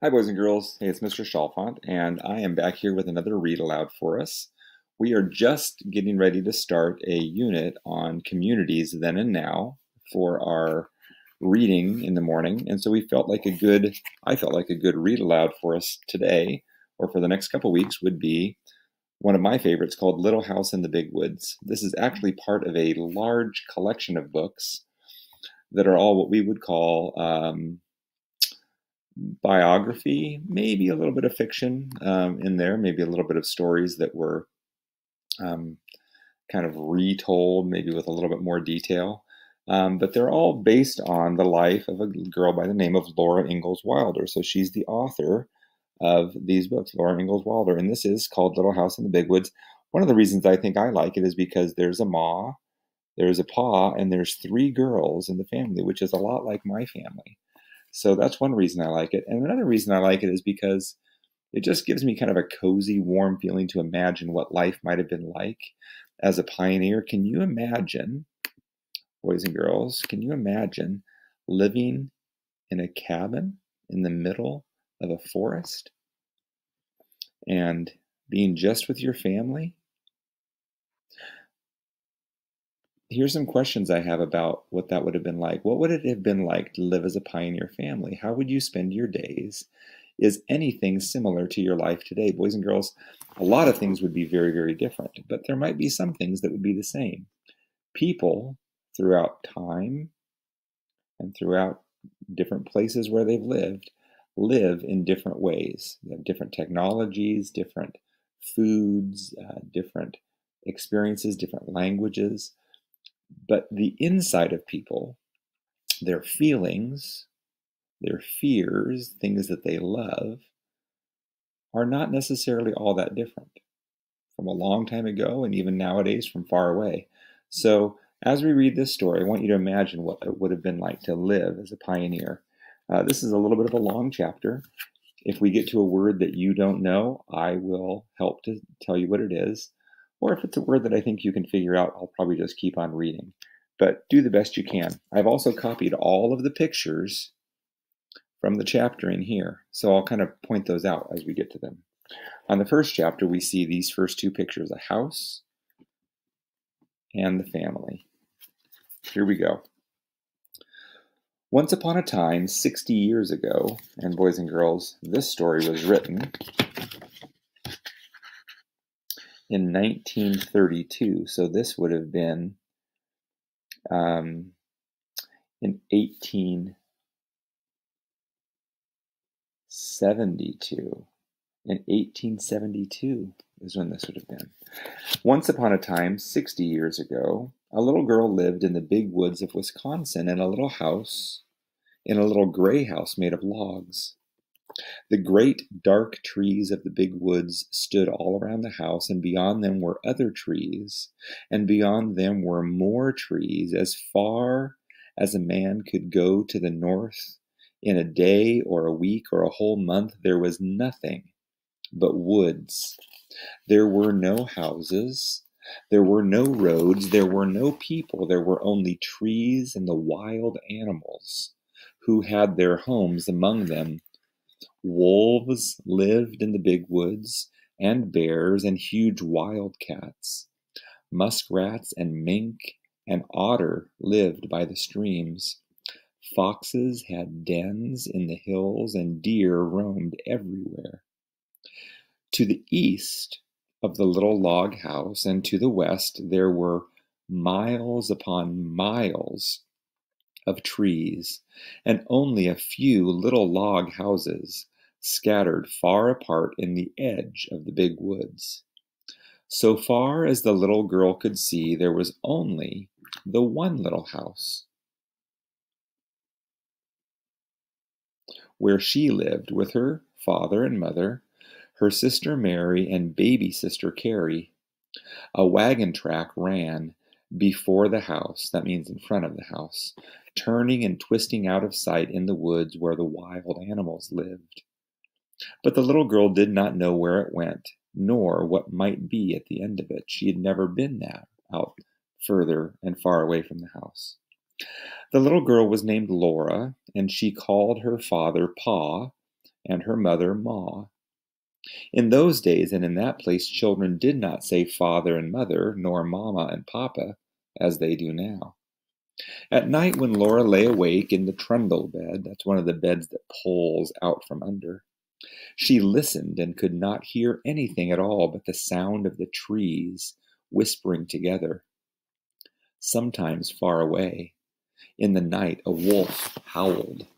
Hi, boys and girls. Hey, it's Mr. Chalfant, and I am back here with another read aloud for us. We are just getting ready to start a unit on communities then and now for our reading in the morning, and so I felt like a good read aloud for us today, or for the next couple weeks, would be one of my favorites called Little House in the Big Woods. This is actually part of a large collection of books that are all what we would call biography, maybe a little bit of fiction in there, maybe a little bit of stories that were um, kind of retold, maybe with a little bit more detail. But they're all based on the life of a girl by the name of Laura Ingalls Wilder. So she's the author of these books, Laura Ingalls Wilder, and this is called Little House in the Big Woods. One of the reasons I think I like it is because there's a ma, there's a pa, and there's three girls in the family, which is a lot like my family. So that's one reason I like it. And another reason I like it is because it just gives me kind of a cozy, warm feeling to imagine what life might have been like as a pioneer. Can you imagine, boys and girls, can you imagine living in a cabin in the middle of a forest and being just with your family? Here's some questions I have about what that would have been like. What would it have been like to live as a pioneer family? How would you spend your days? Is anything similar to your life today? Boys and girls, a lot of things would be very, very different, but there might be some things that would be the same. People throughout time and throughout different places where they've lived live in different ways. They have different technologies, different foods, different experiences, different languages. But the inside of people, their feelings, their fears, things that they love, are not necessarily all that different from a long time ago and even nowadays from far away. So as we read this story, I want you to imagine what it would have been like to live as a pioneer. This is a little bit of a long chapter. If we get to a word that you don't know, I will help to tell you what it is. Or if it's a word that I think you can figure out, I'll probably just keep on reading. But do the best you can. I've also copied all of the pictures from the chapter in here, so I'll kind of point those out as we get to them. On the first chapter, we see these first two pictures, a house and the family. Here we go. Once upon a time, 60 years ago, and boys and girls, this story was written in 1932, so this would have been in 1872. In 1872 is when this would have been. Once upon a time, 60 years ago, a little girl lived in the big woods of Wisconsin in a little house, in a little gray house made of logs. The great dark trees of the big woods stood all around the house, and beyond them were other trees, and beyond them were more trees, as far as a man could go to the north. In a day or a week or a whole month, there was nothing but woods. There were no houses, there were no roads, there were no people, there were only trees and the wild animals who had their homes among them. Wolves lived in the big woods, and bears and huge wildcats. Muskrats and mink and otter lived by the streams. Foxes had dens in the hills, and deer roamed everywhere. To the east of the little log house and to the west there were miles upon miles of trees, and only a few little log houses scattered far apart in the edge of the big woods. So far as the little girl could see, there was only the one little house where she lived with her father and mother, her sister Mary, and baby sister Carrie. A wagon track ran before the house, that means in front of the house, turning and twisting out of sight in the woods where the wild animals lived. But the little girl did not know where it went, nor what might be at the end of it. She had never been out further and far away from the house. The little girl was named Laura, and she called her father Pa, and her mother Ma. In those days and in that place, children did not say father and mother, nor mama and papa, as they do now. At night, when Laura lay awake in the trundle bed, that's one of the beds that pulls out from under, she listened and could not hear anything at all but the sound of the trees whispering together. Sometimes far away, in the night, a wolf howled.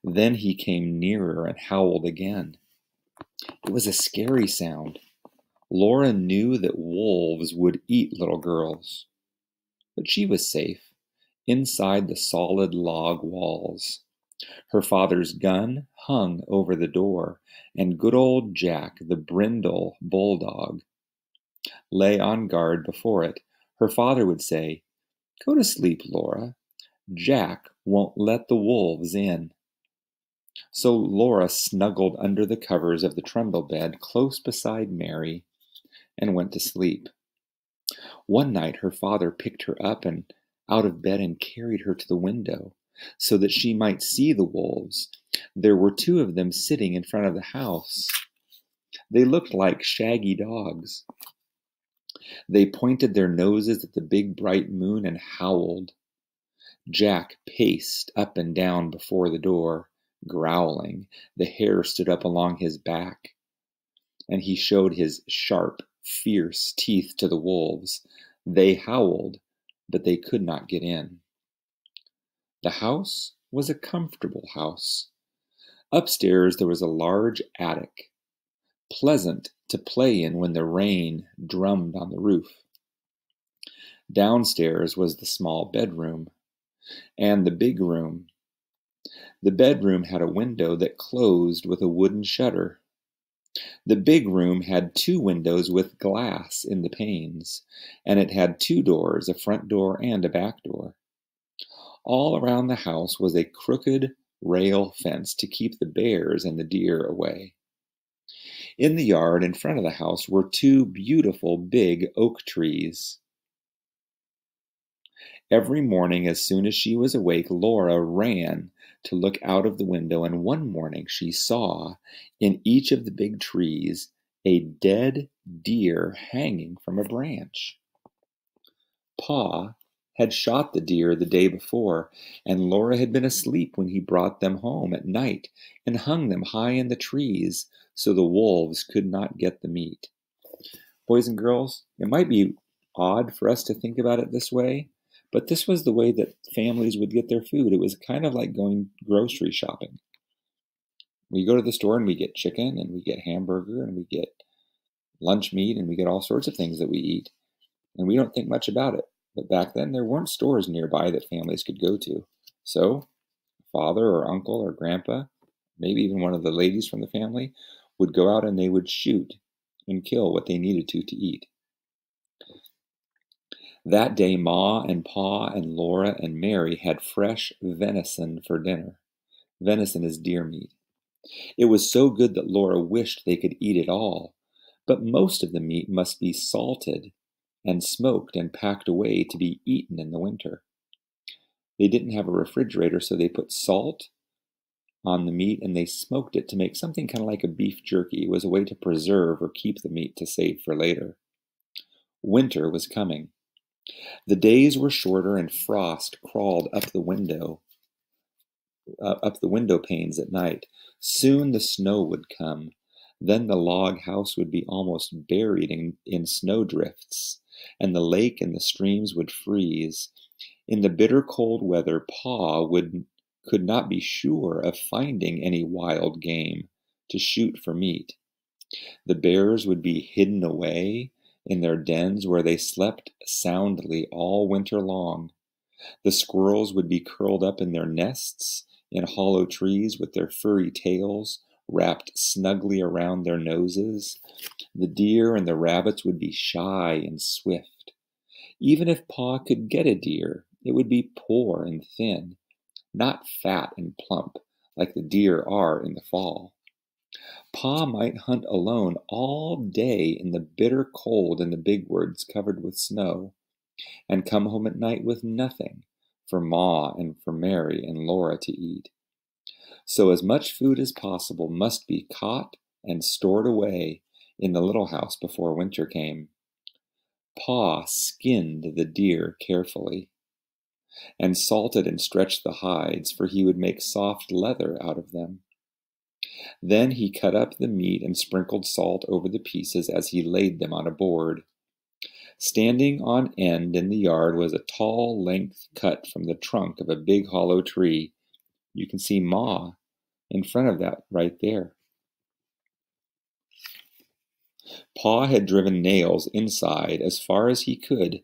Then he came nearer and howled again. It was a scary sound. Laura knew that wolves would eat little girls, but she was safe inside the solid log walls. Her father's gun hung over the door, and good old Jack, the brindle bulldog, lay on guard before it. Her father would say, "Go to sleep, Laura. Jack won't let the wolves in." So Laura snuggled under the covers of the trundle bed close beside Mary and went to sleep. One night her father picked her up and out of bed and carried her to the window so that she might see the wolves. There were two of them sitting in front of the house. They looked like shaggy dogs. They pointed their noses at the big bright moon and howled. Jack paced up and down before the door, growling. The hair stood up along his back, and he showed his sharp, fierce teeth to the wolves. They howled, but they could not get in. The house was a comfortable house. Upstairs there was a large attic, pleasant to play in when the rain drummed on the roof. Downstairs was the small bedroom and the big room. The bedroom had a window that closed with a wooden shutter. The big room had two windows with glass in the panes, and it had two doors, a front door and a back door. All around the house was a crooked rail fence to keep the bears and the deer away. In the yard in front of the house were two beautiful big oak trees. Every morning, as soon as she was awake, Laura ran to look out of the window, and one morning she saw in each of the big trees a dead deer hanging from a branch. Pa had shot the deer the day before, and Laura had been asleep when he brought them home at night and hung them high in the trees so the wolves could not get the meat. Boys and girls, it might be odd for us to think about it this way, but this was the way that families would get their food. It was kind of like going grocery shopping. We go to the store and we get chicken and we get hamburger and we get lunch meat and we get all sorts of things that we eat. And we don't think much about it. But back then there weren't stores nearby that families could go to. So father or uncle or grandpa, maybe even one of the ladies from the family, would go out and they would shoot and kill what they needed to eat. That day, Ma and Pa and Laura and Mary had fresh venison for dinner. Venison is deer meat. It was so good that Laura wished they could eat it all, but most of the meat must be salted and smoked and packed away to be eaten in the winter. They didn't have a refrigerator, so they put salt on the meat and they smoked it to make something kind of like a beef jerky. It was a way to preserve or keep the meat to save for later. Winter was coming. The days were shorter and frost crawled up the window panes at night. Soon the snow would come. Then the log house would be almost buried in snowdrifts, and the lake and the streams would freeze. In the bitter cold weather, Pa could not be sure of finding any wild game to shoot for meat. The bears would be hidden away in their dens where they slept soundly all winter long. The squirrels would be curled up in their nests in hollow trees with their furry tails wrapped snugly around their noses. The deer and the rabbits would be shy and swift. Even if Pa could get a deer, it would be poor and thin, not fat and plump like the deer are in the fall. Pa might hunt alone all day in the bitter cold in the big woods covered with snow, and come home at night with nothing for Ma and for Mary and Laura to eat. So as much food as possible must be caught and stored away in the little house before winter came. Pa skinned the deer carefully and salted and stretched the hides, for he would make soft leather out of them. Then he cut up the meat and sprinkled salt over the pieces as he laid them on a board. Standing on end in the yard was a tall length cut from the trunk of a big hollow tree. You can see Ma in front of that right there. Pa had driven nails inside as far as he could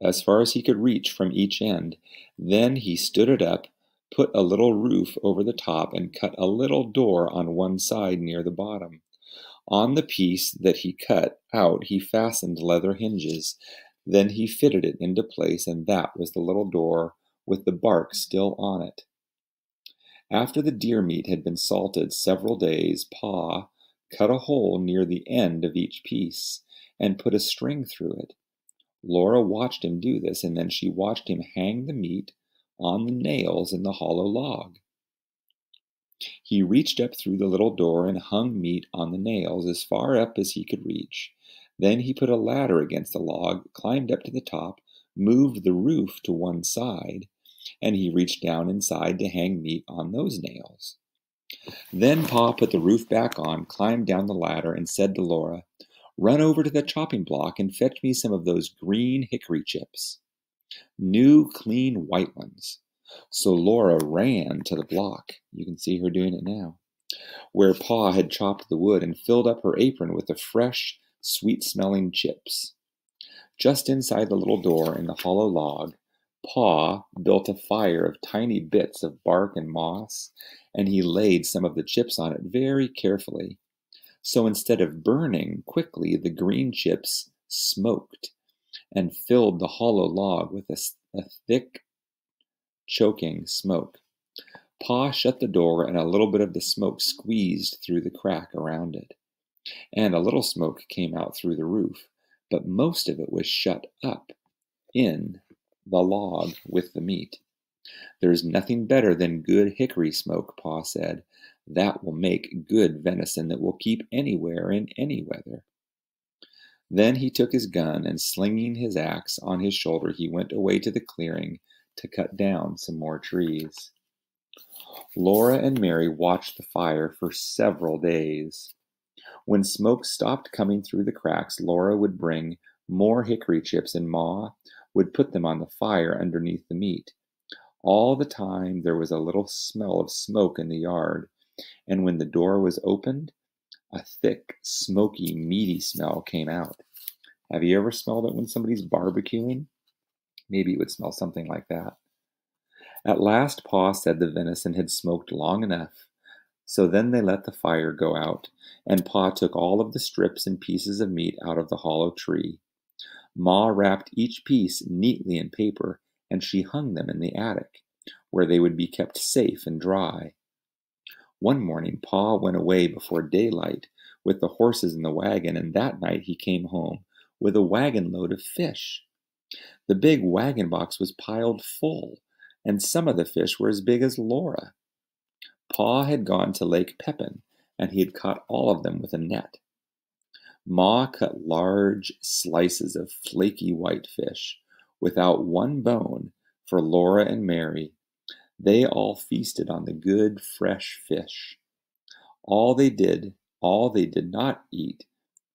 reach from each end. Then he stood it up, put a little roof over the top, and cut a little door on one side near the bottom. On the piece that he cut out, he fastened leather hinges. Then he fitted it into place, and that was the little door with the bark still on it. After the deer meat had been salted several days, Pa cut a hole near the end of each piece and put a string through it. Laura watched him do this, and then she watched him hang the meat on the nails in the hollow log. He reached up through the little door and hung meat on the nails as far up as he could reach. Then he put a ladder against the log, climbed up to the top, moved the roof to one side, and he reached down inside to hang meat on those nails. Then Pa put the roof back on, climbed down the ladder, and said to Laura, "Run over to the chopping block and fetch me some of those green hickory chips. New, clean, white ones." So Laura ran to the block. You can see her doing it now, where Pa had chopped the wood, and filled up her apron with the fresh, sweet-smelling chips. Just inside the little door in the hollow log, Pa built a fire of tiny bits of bark and moss, and he laid some of the chips on it very carefully. So instead of burning quickly, the green chips smoked and filled the hollow log with a thick, choking smoke. Pa shut the door, and a little bit of the smoke squeezed through the crack around it, and a little smoke came out through the roof, but most of it was shut up in the log with the meat. "There's nothing better than good hickory smoke," Pa said. "That will make good venison that will keep anywhere in any weather." Then he took his gun, and slinging his axe on his shoulder, he went away to the clearing to cut down some more trees. Laura and Mary watched the fire for several days. When smoke stopped coming through the cracks, Laura would bring more hickory chips, and Ma would put them on the fire underneath the meat. All the time there was a little smell of smoke in the yard, and when the door was opened, a thick, smoky, meaty smell came out. Have you ever smelled it when somebody's barbecuing? Maybe it would smell something like that. At last Pa said the venison had smoked long enough, so then they let the fire go out, and Pa took all of the strips and pieces of meat out of the hollow tree. Ma wrapped each piece neatly in paper, and she hung them in the attic, where they would be kept safe and dry. One morning Pa went away before daylight with the horses in the wagon, and that night he came home with a wagon load of fish. The big wagon box was piled full, and some of the fish were as big as Laura. Pa had gone to Lake Pepin, and he had caught all of them with a net. Ma cut large slices of flaky white fish, without one bone, for Laura and Mary. They all feasted on the good, fresh fish. All they did not eat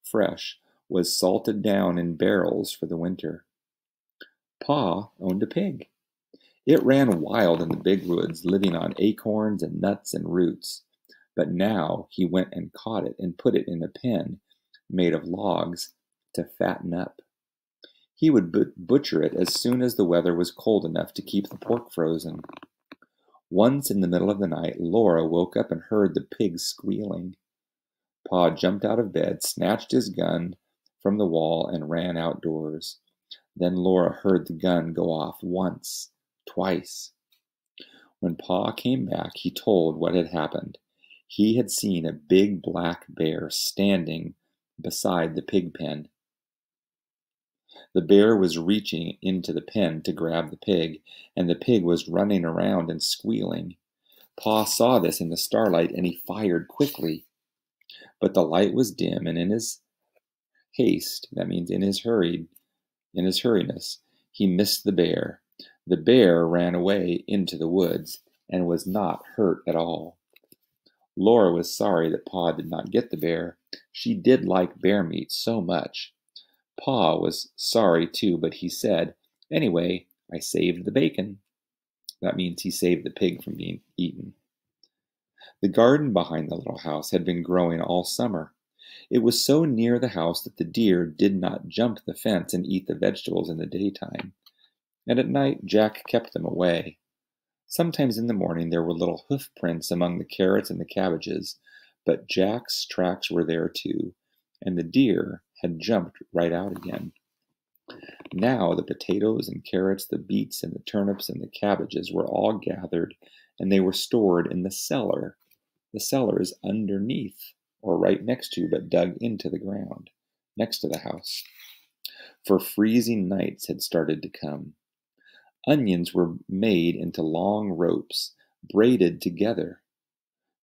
fresh was salted down in barrels for the winter. Pa owned a pig. It ran wild in the big woods, living on acorns and nuts and roots. But now he went and caught it and put it in a pen made of logs to fatten up. He would butcher it as soon as the weather was cold enough to keep the pork frozen. Once in the middle of the night, Laura woke up and heard the pig squealing. Pa jumped out of bed, snatched his gun from the wall, and ran outdoors. Then Laura heard the gun go off once, twice. When Pa came back, he told what had happened. He had seen a big black bear standing beside the pig pen. The bear was reaching into the pen to grab the pig, and the pig was running around and squealing. Pa saw this in the starlight, and he fired quickly. But the light was dim, and in his haste, that means in his hurriness, he missed the bear. The bear ran away into the woods and was not hurt at all. Laura was sorry that Pa did not get the bear. She did like bear meat so much. Pa was sorry too, but he said, "Anyway, I saved the bacon." That means he saved the pig from being eaten. The garden behind the little house had been growing all summer. It was so near the house that the deer did not jump the fence and eat the vegetables in the daytime, and at night Jack kept them away. Sometimes in the morning there were little hoof prints among the carrots and the cabbages, but Jack's tracks were there too, and the deer had jumped right out again. Now the potatoes and carrots, the beets and the turnips and the cabbages were all gathered, and they were stored in the cellar. The cellar is underneath, or right next to, but dug into the ground, next to the house. For freezing nights had started to come. Onions were made into long ropes, braided together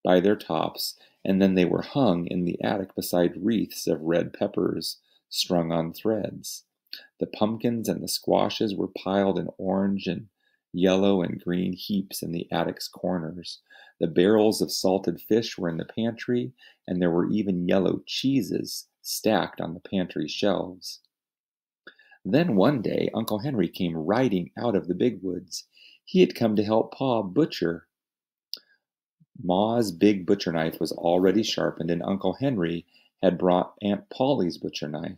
by their tops, and then they were hung in the attic beside wreaths of red peppers strung on threads. The pumpkins and the squashes were piled in orange and yellow and green heaps in the attic's corners. The barrels of salted fish were in the pantry, and there were even yellow cheeses stacked on the pantry shelves. Then one day Uncle Henry came riding out of the big woods. He had come to help Pa butcher. Ma's big butcher knife was already sharpened, and Uncle Henry had brought Aunt Polly's butcher knife.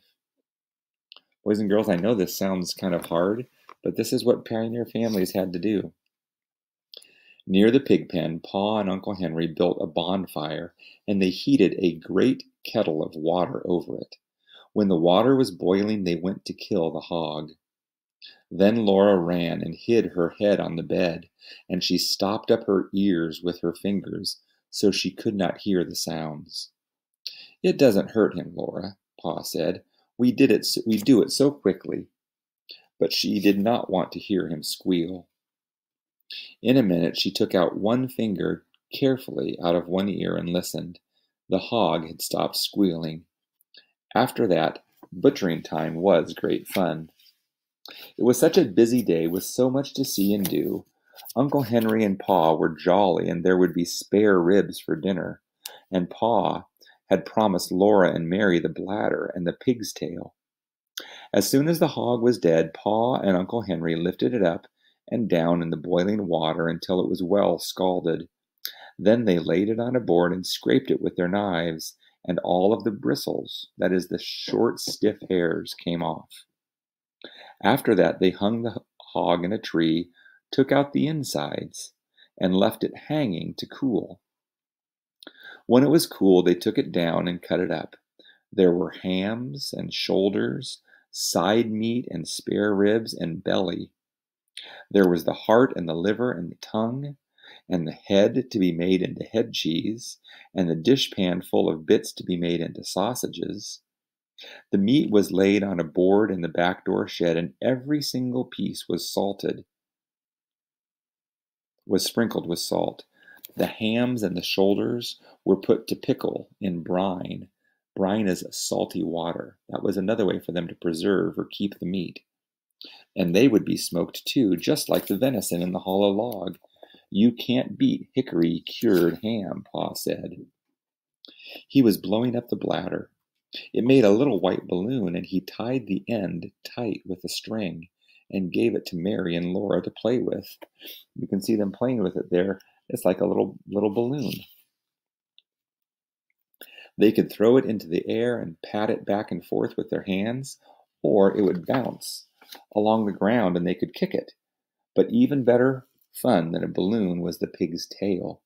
Boys and girls, I know this sounds kind of hard, but this is what pioneer families had to do. Near the pig pen, Pa and Uncle Henry built a bonfire, and they heated a great kettle of water over it. When the water was boiling, they went to kill the hog. Then Laura ran and hid her head on the bed, and she stopped up her ears with her fingers so she could not hear the sounds. "It doesn't hurt him, Laura," Pa said. We do it so quickly." But she did not want to hear him squeal. In a minute she took out one finger carefully out of one ear and listened. The hog had stopped squealing. After that, butchering time was great fun. It was such a busy day with so much to see and do. Uncle Henry and Pa were jolly, and there would be spare ribs for dinner. And Pa had promised Laura and Mary the bladder and the pig's tail. As soon as the hog was dead, Pa and Uncle Henry lifted it up and down in the boiling water until it was well scalded. Then they laid it on a board and scraped it with their knives, and all of the bristles, that is, the short, stiff hairs, came off. After that, they hung the hog in a tree, took out the insides, and left it hanging to cool. When it was cool, they took it down and cut it up. There were hams and shoulders, side meat and spare ribs and belly. There was the heart and the liver and the tongue, and the head to be made into head cheese, and the dishpan full of bits to be made into sausages. The meat was laid on a board in the back door shed, and every single piece was sprinkled with salt. The hams and the shoulders were put to pickle in brine. Brine is salty water. That was another way for them to preserve or keep the meat. And they would be smoked too, just like the venison in the hollow log. You can't beat hickory cured ham, Pa said. He was blowing up the bladder. It made a little white balloon, and he tied the end tight with a string and gave it to Mary and Laura to play with. You can see them playing with it there. It's like a little balloon. They could throw it into the air and pat it back and forth with their hands, or it would bounce along the ground and they could kick it. But even better fun than a balloon was the pig's tail.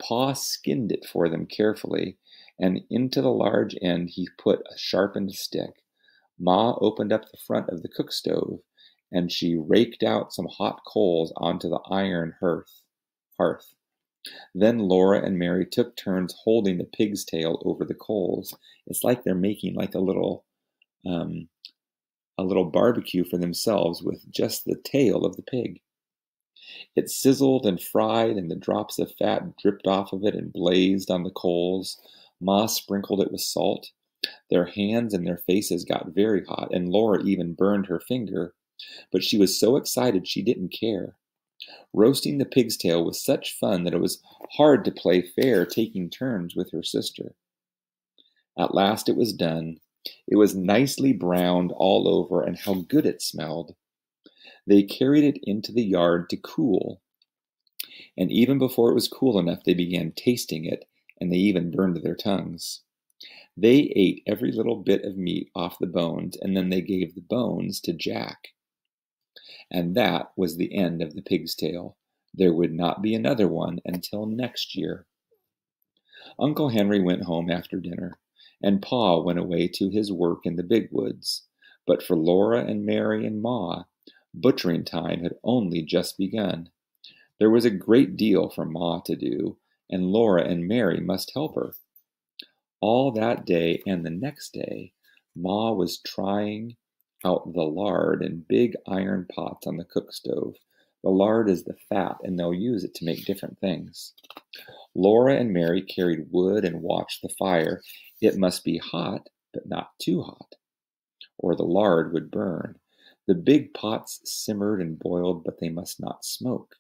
Pa skinned it for them carefully, and into the large end he put a sharpened stick. Ma opened up the front of the cook stove, and she raked out some hot coals onto the iron hearth. Then Laura and Mary took turns holding the pig's tail over the coals. It's like they're making like a little barbecue for themselves with just the tail of the pig. It sizzled and fried, and the drops of fat dripped off of it and blazed on the coals. Ma sprinkled it with salt. Their hands and their faces got very hot, and Laura even burned her finger, but she was so excited she didn't care. Roasting the pig's tail was such fun that it was hard to play fair, taking turns with her sister. At last it was done. It was nicely browned all over, and how good it smelled. They carried it into the yard to cool, and even before it was cool enough, they began tasting it, and they even burned their tongues. They ate every little bit of meat off the bones, and then they gave the bones to Jack. And that was the end of the pig's tail. There would not be another one until next year. Uncle Henry went home after dinner, and Pa went away to his work in the big woods. But for Laura and Mary and Ma, butchering time had only just begun. There was a great deal for Ma to do, and Laura and Mary must help her. All that day and the next day, Ma was trying out the lard in big iron pots on the cook stove. The lard is the fat, and they'll use it to make different things. Laura and Mary carried wood and watched the fire. It must be hot, but not too hot, or the lard would burn. The big pots simmered and boiled, but they must not smoke.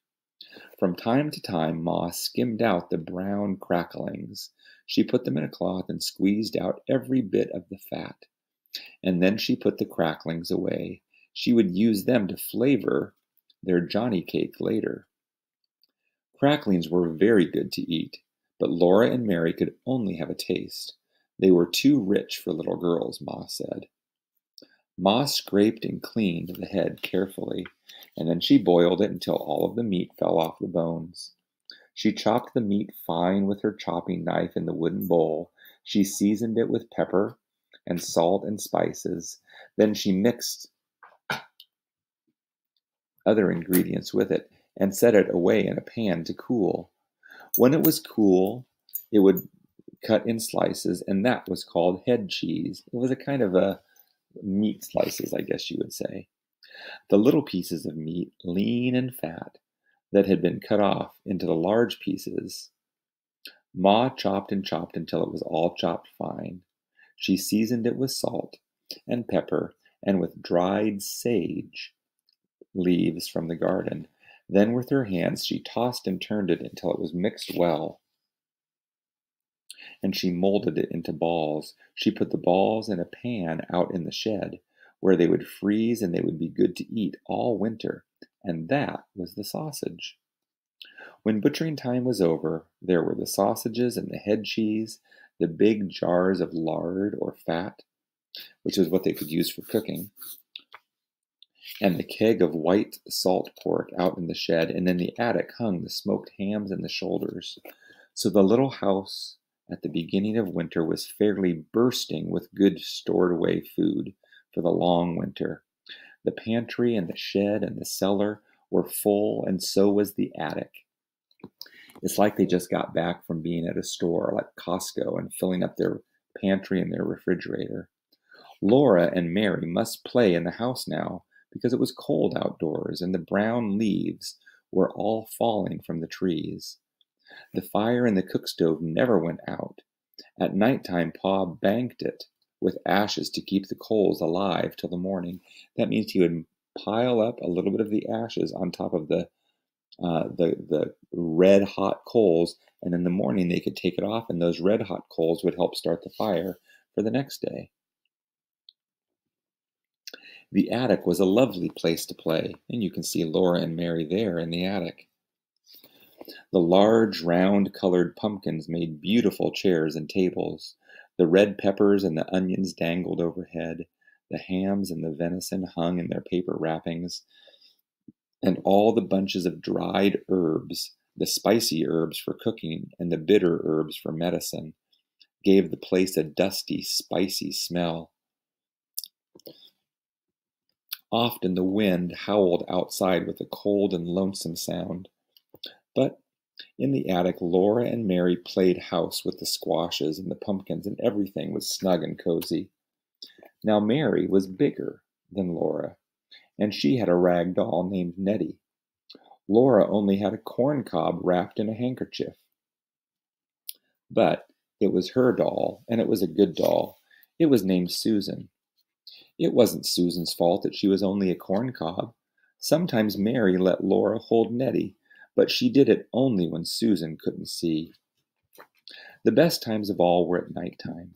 From time to time, Ma skimmed out the brown cracklings. She put them in a cloth and squeezed out every bit of the fat. And then she put the cracklings away. She would use them to flavor their Johnny cake later. Cracklings were very good to eat, but Laura and Mary could only have a taste. They were too rich for little girls, Ma said. Ma scraped and cleaned the head carefully, and then she boiled it until all of the meat fell off the bones. She chopped the meat fine with her chopping knife in the wooden bowl. She seasoned it with pepper and salt and spices. Then she mixed other ingredients with it and set it away in a pan to cool. When it was cool, it would cut in slices, and that was called head cheese. It was a kind of a meat slices, I guess you would say. The little pieces of meat, lean and fat, that had been cut off into the large pieces, Ma chopped and chopped until it was all chopped fine. She seasoned it with salt and pepper and with dried sage leaves from the garden. Then with her hands she tossed and turned it until it was mixed well, and she molded it into balls. She put the balls in a pan out in the shed, where they would freeze and they would be good to eat all winter, and that was the sausage. When butchering time was over, there were the sausages and the head cheese, the big jars of lard or fat, which is what they could use for cooking, and the keg of white salt pork out in the shed, and in the attic hung the smoked hams and the shoulders. So the little house at the beginning of winter was fairly bursting with good stored away food for the long winter. The pantry and the shed and the cellar were full, and so was the attic. It's like they just got back from being at a store like Costco and filling up their pantry and their refrigerator. Laura and Mary must play in the house now because it was cold outdoors and the brown leaves were all falling from the trees. The fire in the cook stove never went out. At nighttime, Pa banked it with ashes to keep the coals alive till the morning. That means he would pile up a little bit of the ashes on top of the red hot coals, and in the morning they could take it off, and those red hot coals would help start the fire for the next day. The attic was a lovely place to play, and you can see Laura and Mary there in the attic. The large, round-colored pumpkins made beautiful chairs and tables. The red peppers and the onions dangled overhead. The hams and the venison hung in their paper wrappings. And all the bunches of dried herbs, the spicy herbs for cooking and the bitter herbs for medicine, gave the place a dusty, spicy smell. Often the wind howled outside with a cold and lonesome sound. But in the attic, Laura and Mary played house with the squashes and the pumpkins, and everything was snug and cozy. Now Mary was bigger than Laura, and she had a rag doll named Nettie. Laura only had a corn cob wrapped in a handkerchief. But it was her doll, and it was a good doll. It was named Susan. It wasn't Susan's fault that she was only a corn cob. Sometimes Mary let Laura hold Nettie, but she did it only when Susan couldn't see. The best times of all were at night time.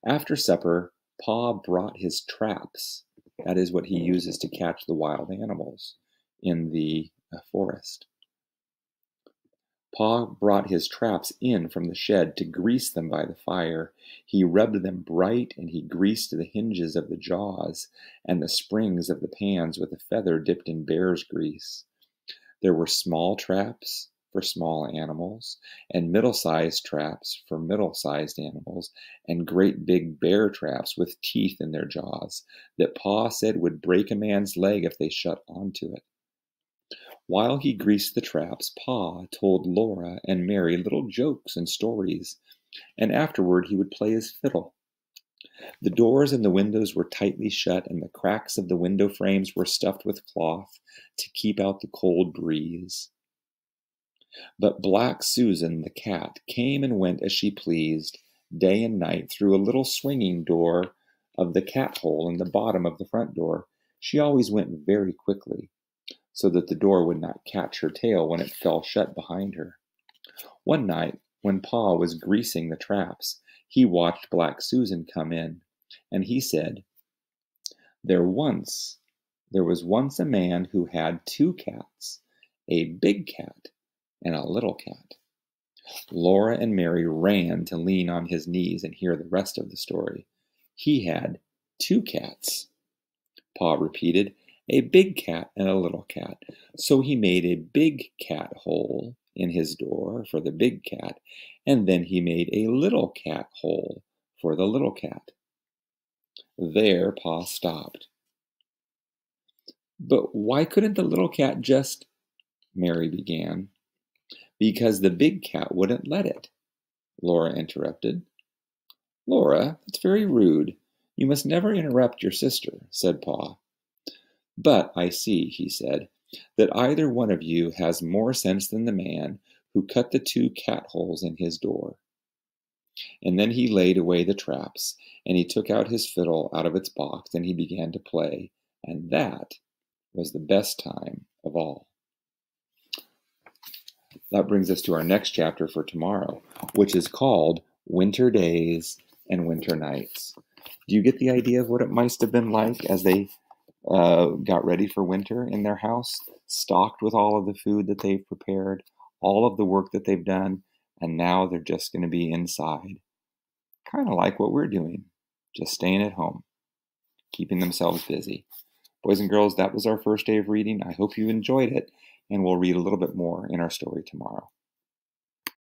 After supper, Pa brought his traps. That is what he uses to catch the wild animals in the forest. Pa brought his traps in from the shed to grease them by the fire. He rubbed them bright, and he greased the hinges of the jaws and the springs of the pans with a feather dipped in bear's grease. There were small traps for small animals, and middle-sized traps for middle-sized animals, and great big bear traps with teeth in their jaws that Pa said would break a man's leg if they shut onto it. While he greased the traps, Pa told Laura and Mary little jokes and stories, and afterward he would play his fiddle. The doors and the windows were tightly shut, and the cracks of the window frames were stuffed with cloth to keep out the cold breeze. But Black Susan, the cat, came and went as she pleased, day and night, through a little swinging door of the cat hole in the bottom of the front door. She always went very quickly, so that the door would not catch her tail when it fell shut behind her. One night, when Pa was greasing the traps, he watched Black Susan come in, and he said, There was once a man who had 2 cats, a big cat and a little cat." Laura and Mary ran to lean on his knees and hear the rest of the story. "He had 2 cats," Pa repeated, "a big cat and a little cat. So he made a big cat hole in his door for the big cat, and then he made a little cat hole for the little cat." There Pa stopped. "But why couldn't the little cat just—" Mary began. "Because the big cat wouldn't let it," Laura interrupted. "Laura, that's very rude. You must never interrupt your sister," said Pa. "But I see," he said, "that either one of you has more sense than the man who cut the 2 cat holes in his door." And then he laid away the traps, and he took out his fiddle out of its box, and he began to play, and that was the best time of all. That brings us to our next chapter for tomorrow, which is called Winter Days and Winter Nights. Do you get the idea of what it must have been like as they got ready for winter in their house, stocked with all of the food that they've prepared, all of the work that they've done, and now they're just going to be inside? Kind of like what we're doing, just staying at home, keeping themselves busy. Boys and girls, that was our first day of reading. I hope you enjoyed it, and we'll read a little bit more in our story tomorrow.